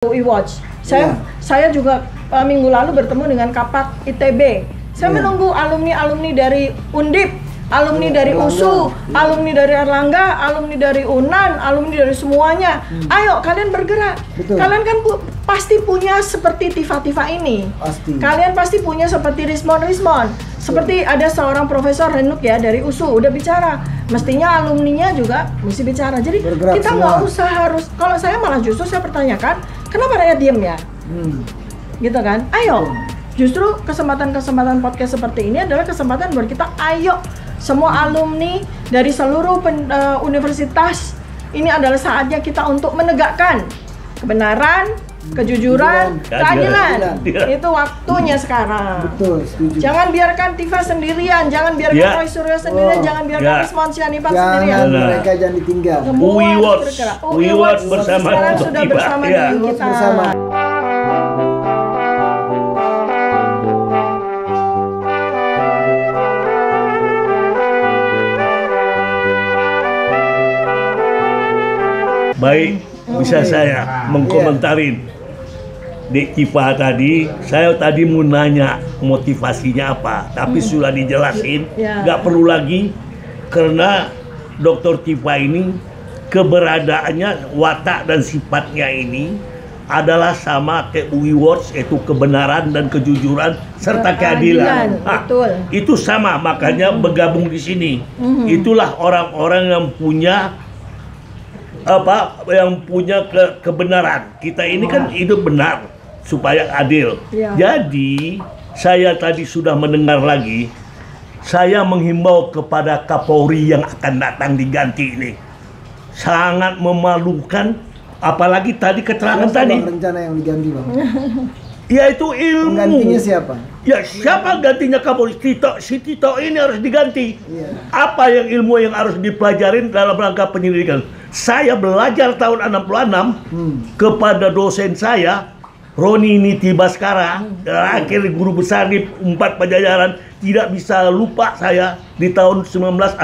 UI Watch. Saya juga minggu lalu bertemu dengan Kapak ITB. Saya menunggu alumni-alumni dari Undip, alumni dari USU, alumni dari Erlangga, alumni dari UNAN, alumni dari semuanya. Ayo kalian bergerak. Kalian kan pasti punya seperti Tifa ini. Kalian pasti punya seperti Rismon. Seperti ada seorang Profesor Renuk ya dari USU udah bicara. Mestinya alumninya juga mesti bicara. Jadi bergerak kita nggak usah harus. Kalau saya malah justru saya pertanyakan, kenapa rakyat diem ya? Gitu kan? Ayo. Justru kesempatan-kesempatan podcast seperti ini adalah kesempatan buat kita. Ayo semua alumni dari seluruh universitas, ini adalah saatnya kita untuk menegakkan kebenaran, kejujuran, keadilan. Itu waktunya sekarang. Betul, setuju. Jangan biarkan Tifa sendirian, jangan biarkan Roy Suryo sendirian, jangan biarkan Rismon Sianipar sendirian. Mereka jangan ditinggal. UI Watch bersama sekarang sudah bersama dengan kita. Baik, bisa saya mengkomentarin di Tifa tadi. Saya tadi mau nanya motivasinya apa, tapi sudah dijelasin, nggak perlu lagi, karena Dr. Tifa ini keberadaannya, watak dan sifatnya ini adalah sama kayak UI Watch, yaitu kebenaran dan kejujuran serta keadilan. Betul. Itu sama, makanya bergabung di sini. Itulah orang-orang yang punya kebenaran. Kita ini kan hidup benar supaya adil. Jadi saya tadi sudah mendengar lagi, saya menghimbau kepada Kapolri yang akan datang diganti ini. Sangat memalukan, apalagi tadi keterangan tadi. Rencana yang diganti, Bang. Yaitu ilmu. Penggantinya siapa? Ya siapa gantinya Kapolri? Si Tito ini harus diganti. Apa yang ilmu yang harus dipelajarin dalam rangka penyelidikan? Saya belajar tahun 66 kepada dosen saya, Roni Niti Baskara, akhir guru besar di 4 Pajajaran. Tidak bisa lupa saya di tahun 1966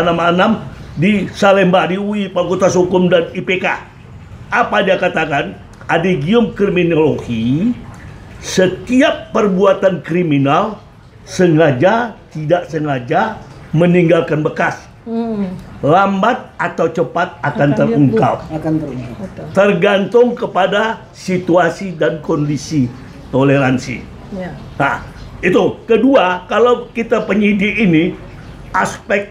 di Salemba, di UI, Fakultas Hukum dan IPK. Apa dia katakan? Adegium kriminologi, setiap perbuatan kriminal sengaja tidak sengaja meninggalkan bekas. Lambat atau cepat akan terungkap. Tergantung kepada situasi dan kondisi toleransi. Nah, itu kedua, kalau kita penyidik ini aspek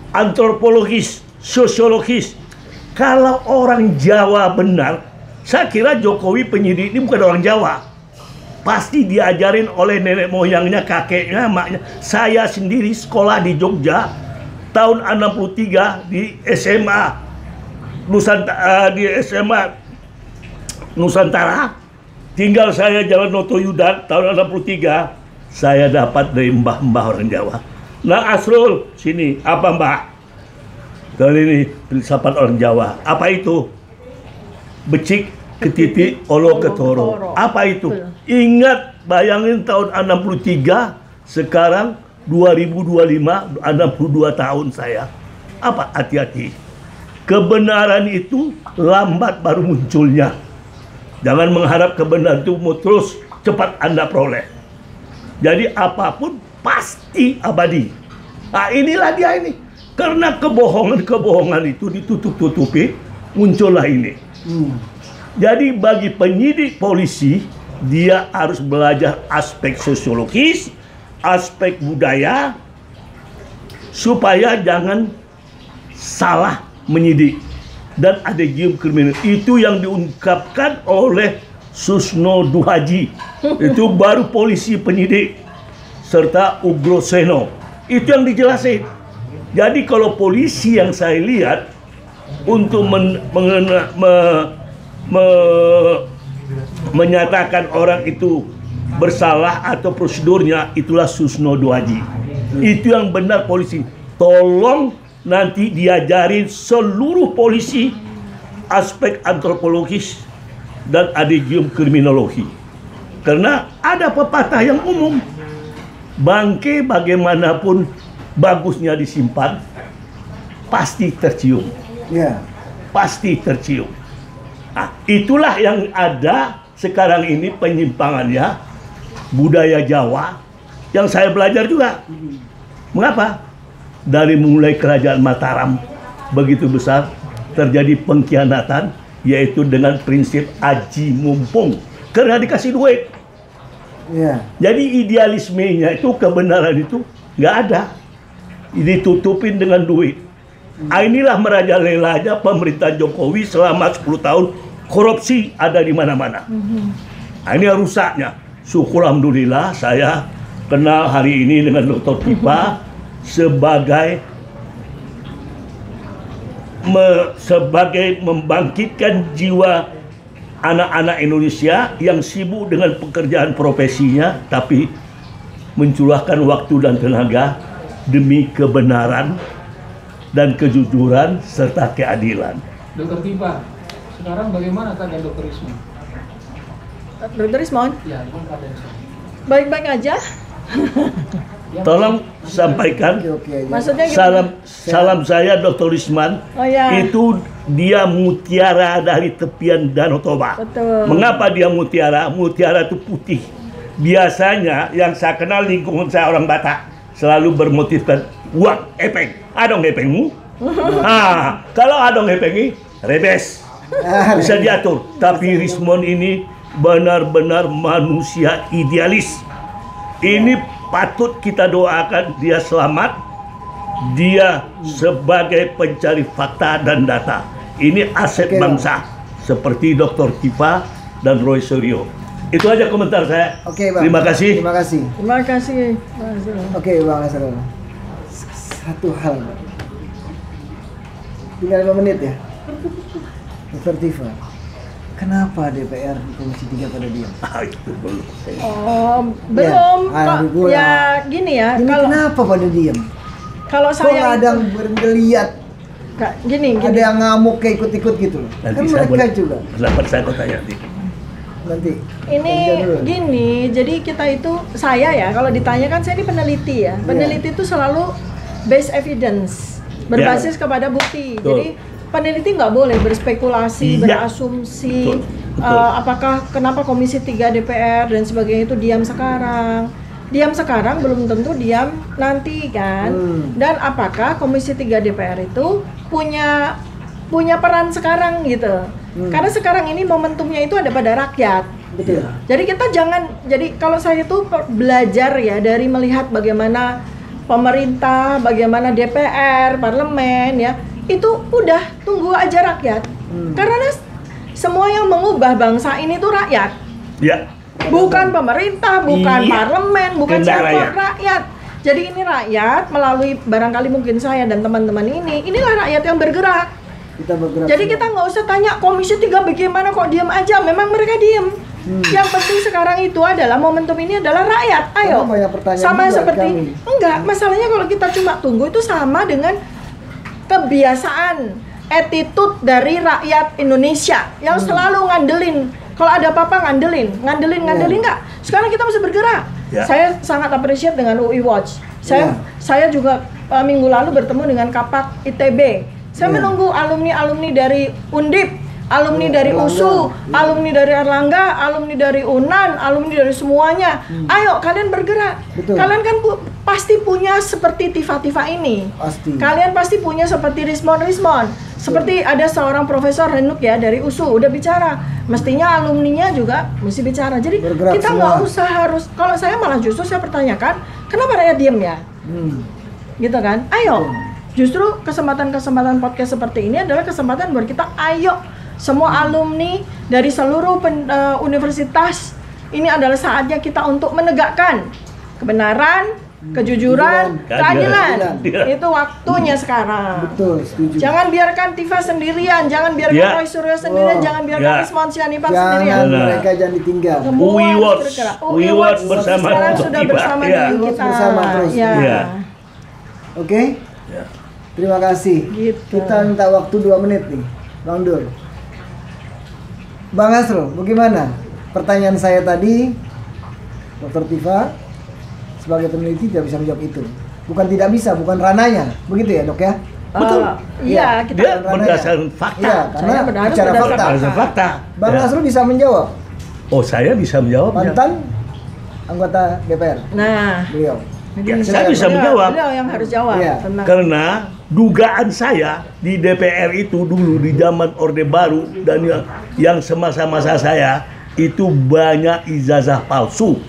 antropologis, sosiologis. Kalau orang Jawa benar, saya kira Jokowi penyidik ini bukan orang Jawa. Pasti diajarin oleh nenek moyangnya, kakeknya, maknya. Saya sendiri sekolah di Jogja tahun 63 di SMA Nusantara. Tinggal saya Jalan Noto Yudan tahun 63. Saya dapat dari mbah-mbah orang Jawa. Nah, Asrul, sini, apa mbak? Kali ini filsafat orang Jawa. Apa itu? Becik, ketiti, olo, ketoro. Apa itu? Ingat, bayangin tahun 63, sekarang 2025, 62 tahun saya. Apa? Hati-hati. Kebenaran itu lambat baru munculnya. Jangan mengharap kebenaran itu terus cepat Anda peroleh. Jadi apapun pasti abadi. Nah, inilah dia ini. Karena kebohongan itu ditutup-tutupi, muncullah ini. Jadi bagi penyidik polisi, dia harus belajar aspek sosiologis, aspek budaya, supaya jangan salah menyidik. Dan adegium kriminal itu yang diungkapkan oleh Susno Duhaji. Itu baru polisi penyidik, serta Ugroseno. Itu yang dijelasin. Jadi kalau polisi yang saya lihat untuk menyatakan orang itu bersalah atau prosedurnya, itulah Susno Duhaji. Itu yang benar polisi. Tolong nanti diajarin seluruh polisi aspek antropologis dan adegium kriminologi. Karena ada pepatah yang umum, bangke bagaimanapun bagusnya disimpan, pasti tercium. Pasti tercium. Nah, Itulah yang ada sekarang ini penyimpangannya budaya Jawa yang saya belajar juga. Mengapa? Dari mulai kerajaan Mataram begitu besar terjadi pengkhianatan, yaitu dengan prinsip aji mumpung karena dikasih duit. Ya. Jadi idealismenya itu, kebenaran itu nggak ada, ditutupin dengan duit. Inilah merajalelanya pemerintah Jokowi selama 10 tahun, korupsi ada di mana-mana. Ini rusaknya. Syukur alhamdulillah saya kenal hari ini dengan Dr. Tifa sebagai membangkitkan jiwa anak-anak Indonesia yang sibuk dengan pekerjaan profesinya, tapi mencurahkan waktu dan tenaga demi kebenaran dan kejujuran serta keadilan. Dokter Tifa, sekarang bagaimana keadaan Dokter Ismon? Dokter Ismon, Ya, gimana keadaan Ismon? baik-baik aja. Tolong sampaikan Oke. Maksudnya gimana? salam saya Dr. Isman. Oh ya. Itu dia mutiara dari tepian Danau Toba. Betul. Mengapa dia mutiara? Mutiara itu putih. Biasanya yang saya kenal lingkungan saya orang Batak selalu bermotifkan uang, epeng. Adong epengmu? Kalau adong epengi, rebes. Bisa diatur. Tapi Rismon ini benar-benar manusia idealis. Ini patut kita doakan dia selamat. Dia sebagai pencari fakta dan data. Ini aset bangsa. Seperti Dr. Tifa dan Roy Suryo. Itu aja komentar saya. Oke, Bang. Terima kasih. Terima kasih. Terima kasih. Mas. Oke, Bang Asrul. Satu hal, Bang. Tinggal 5 menit ya. Dr. Tifa, kenapa DPR di Komisi 3 pada diam? Itu belum. Oh, belum. Kok ya gini ya, Ini kalau kenapa pada diam? kalau Kok nggak saya ada yang bergeliat? gini. Ada yang ngamuk kayak ikut-ikut gitu loh. Nanti Kan saya mereka juga. pendapat saya kok tanya nanti. Nanti. Ini Kerja dulu. gini, jadi kita itu, saya ya, kalau ditanya kan saya ini peneliti ya. Peneliti itu selalu based evidence, berbasis kepada bukti. Betul. Jadi peneliti nggak boleh berspekulasi, Iya. berasumsi, Betul. apakah kenapa Komisi 3 DPR dan sebagainya itu diam sekarang. Diam sekarang belum tentu diam nanti kan. Dan apakah Komisi 3 DPR itu punya peran sekarang gitu. Karena sekarang ini momentumnya itu ada pada rakyat. Betul. Jadi kita jangan, jadi kalau saya itu belajar ya dari melihat bagaimana pemerintah, bagaimana DPR, parlemen ya, itu udah tunggu aja rakyat. Karena semua yang mengubah bangsa ini tuh rakyat. Ya. Bukan pemerintah, bukan Iya. parlemen, bukan Kehendak siapa, rakyat. rakyat. Jadi ini rakyat melalui barangkali mungkin saya dan teman-teman inilah rakyat yang bergerak. Kita bergerak. Jadi kita nggak usah tanya Komisi 3 bagaimana kok diam aja, memang mereka diam. Yang penting sekarang itu adalah momentum ini adalah rakyat. Ayo. Karena banyak pertanyaan Sama juga seperti kami. enggak, masalahnya kalau kita cuma tunggu itu sama dengan kebiasaan attitude dari rakyat Indonesia yang selalu ngandelin. Kalau ada apa-apa ngandelin enggak. Sekarang kita mesti bergerak. Ya. Saya sangat appreciate dengan UI Watch. Saya juga minggu lalu bertemu dengan Kapak ITB. Saya menunggu alumni-alumni dari Undip, alumni dari USU, alumni dari Erlangga, alumni dari UNAN, alumni dari semuanya. Ayo kalian bergerak. Betul. Kalian kan pasti punya seperti Tifa-Tifa ini. Pasti. Kalian pasti punya seperti Rismon. Seperti ada seorang Profesor Renuk ya dari USU udah bicara. Mestinya alumninya juga mesti bicara. Jadi Bergerak kita semua. nggak usah harus. Kalau saya malah justru saya pertanyakan, kenapa rakyat diem ya? Gitu kan? Ayo. Justru kesempatan-kesempatan podcast seperti ini adalah kesempatan buat kita, ayo semua alumni dari seluruh universitas, ini adalah saatnya kita untuk menegakkan kebenaran, kejujuran, keadilan. Itu waktunya sekarang. Betul, setuju. Jangan biarkan Tifa sendirian, jangan biarkan Ya. Roy Suryo sendirian, jangan biarkan Ya. Rismon Sianipar sendirian. Jangan mereka jangan ditinggal. Semua UI harus Watch. bergerak. UI Watch bersama sekarang Dr. sudah Tifa. bersama Ya. dengan kita. Bersama terus. Ya. Ya. Oke? Ya. Terima kasih. Gitu. Kita minta waktu 2 menit nih, Bang Dul. Bang Asrul, bagaimana? Pertanyaan saya tadi, Dr. Tifa sebagai peneliti tidak bisa menjawab itu. Bukan tidak bisa, bukan rananya. Begitu ya, Dok ya? Betul. Iya, kita Dia berdasarkan fakta. Iya, karena Saya benar bicara berdasarkan fakta. Berdasarkan fakta. Bang Ya. Nasrul bisa menjawab. Oh, saya bisa menjawab. Mantan anggota DPR Nah, beliau. Ya, jadi saya bisa menjawab. Beliau yang harus jawab Iya. tentang Karena dugaan saya di DPR itu dulu di zaman Orde Baru dan yang semasa-masa saya itu banyak ijazah palsu.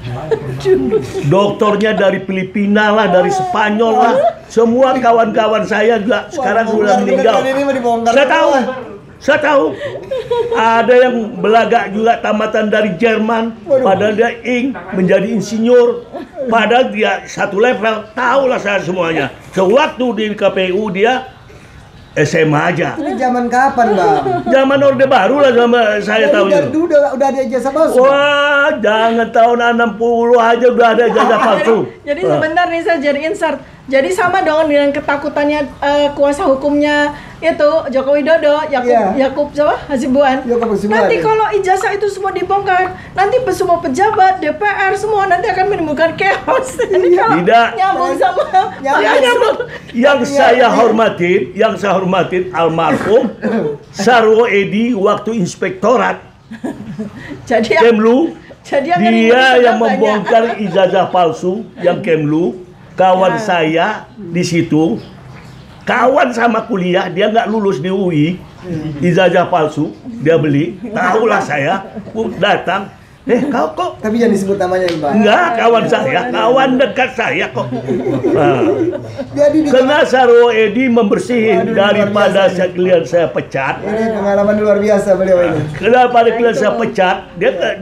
Doktornya dari Filipina lah, dari Spanyol lah. Semua kawan-kawan saya juga sekarang sudah meninggal. Ini mah dibongkar. Saya tahu. Saya tahu. Ada yang belagak juga tamatan dari Jerman, padahal dia menjadi insinyur. Padahal dia satu level, tahulah saya semuanya. Sewaktu di KPU dia SMA aja. Ini zaman kapan, Bang? Zaman Orde Baru lah sama saya tahu itu. Udah ada ijazah palsu. Bang. Wah, jangan tahun 60 aja udah ada ijazah palsu. Jadi sebentar nih saya jadi insert. Jadi sama dong dengan ketakutannya kuasa hukumnya itu Joko Widodo, Iya. Yakub siapa? Hasibuan. Yakub Hasibuan, Nanti ya. kalau ijazah itu semua dibongkar, nanti semua pejabat DPR semua nanti akan menimbulkan chaos. Ini kalau Tidak. nyambung sama Yang saya hormatin almarhum Sarwo Edi waktu inspektorat jadi Kemlu. jadi yang Dia ngeri-ngeri yang banyak. membongkar ijazah palsu yang Kemlu. Kawan saya di situ, kawan sama kuliah, dia nggak lulus di UI, ijazah palsu, dia beli, tahulah saya, datang, kau kok? Tapi jangan disebut namanya, Bang. Enggak, kawan saya, kawan dekat saya kok. Nah, Jadi di karena Sarwo Edi membersihin daripada klien saya pecat. ini pengalaman luar biasa beliau ini. Daripada klien saya pecat, dia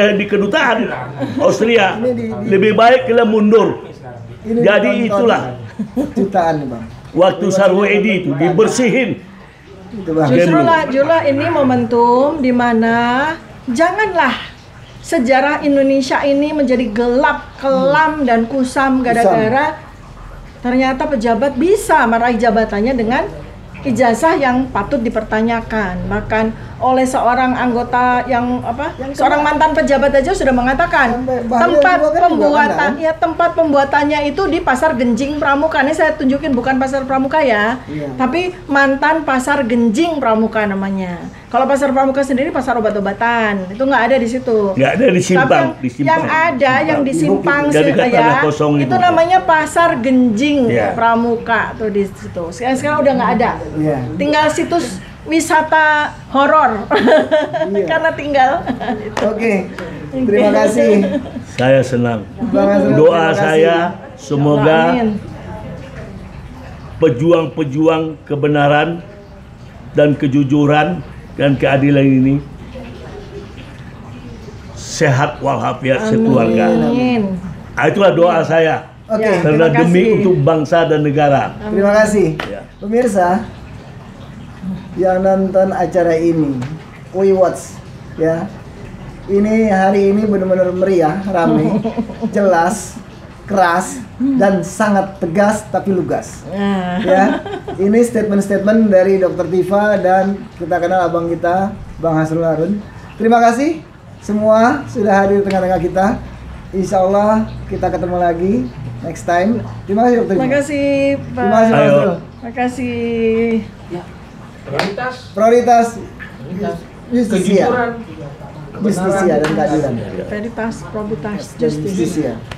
di kedutaan Austria. Lebih baik kalian mundur. Ini Jadi ditonton itulah jutaan nih, Bang. waktu Sarwo Edi itu dibersihin. Itu, Bang. Justru ini momentum di mana janganlah sejarah Indonesia ini menjadi gelap, kelam dan kusam gara-gara ternyata pejabat bisa meraih jabatannya dengan ijazah yang patut dipertanyakan. Bahkan oleh seorang anggota yang seorang mantan pejabat aja sudah mengatakan Sampai Bahlil tempat juga kan pembuatan juga tempat pembuatannya itu di Pasar Genjing Pramuka. Ini saya tunjukin bukan Pasar Pramuka ya, Iya. tapi mantan Pasar Genjing Pramuka namanya. Kalau Pasar Pramuka sendiri pasar obat-obatan, itu nggak ada di situ. Nggak ada di Simpang, Tapi yang ada yang di Simpang Jadi sih, tanah kosong itu itu. namanya Pasar Genjing Iya. Pramuka tuh di situ. Sekarang udah nggak ada. Iya. Tinggal situs wisata horor Iya. karena tinggal. Oke. Terima kasih. Saya senang. Bang Nasrul, Doa terima kasih. saya semoga Amin. pejuang-pejuang kebenaran dan kejujuran dan keadilan ini sehat walafiat sekeluarga. Amin. Itulah doa saya. Oke. Ya. Karena Terima demi kasih. untuk bangsa dan negara. Terima kasih. Ya. Pemirsa yang nonton acara ini, We Watch ya. Ini hari ini benar-benar meriah, rame, jelas, keras dan sangat tegas tapi lugas. Nah, Ya. Ini statement-statement dari Dr. Tifa dan kita kenal abang kita, Bang Hasrul Harun. Terima kasih semua sudah hadir di tengah-tengah kita. Insya Allah kita ketemu lagi next time. Terima kasih Dr. terima Tifa. kasih Pak. Terima kasih Bang Ayo. Hasrul. Terima kasih. Prioritas, Prioritas justisia, kejujuran, justisia dan keadilan. Veritas, probitas, Justisia. justice.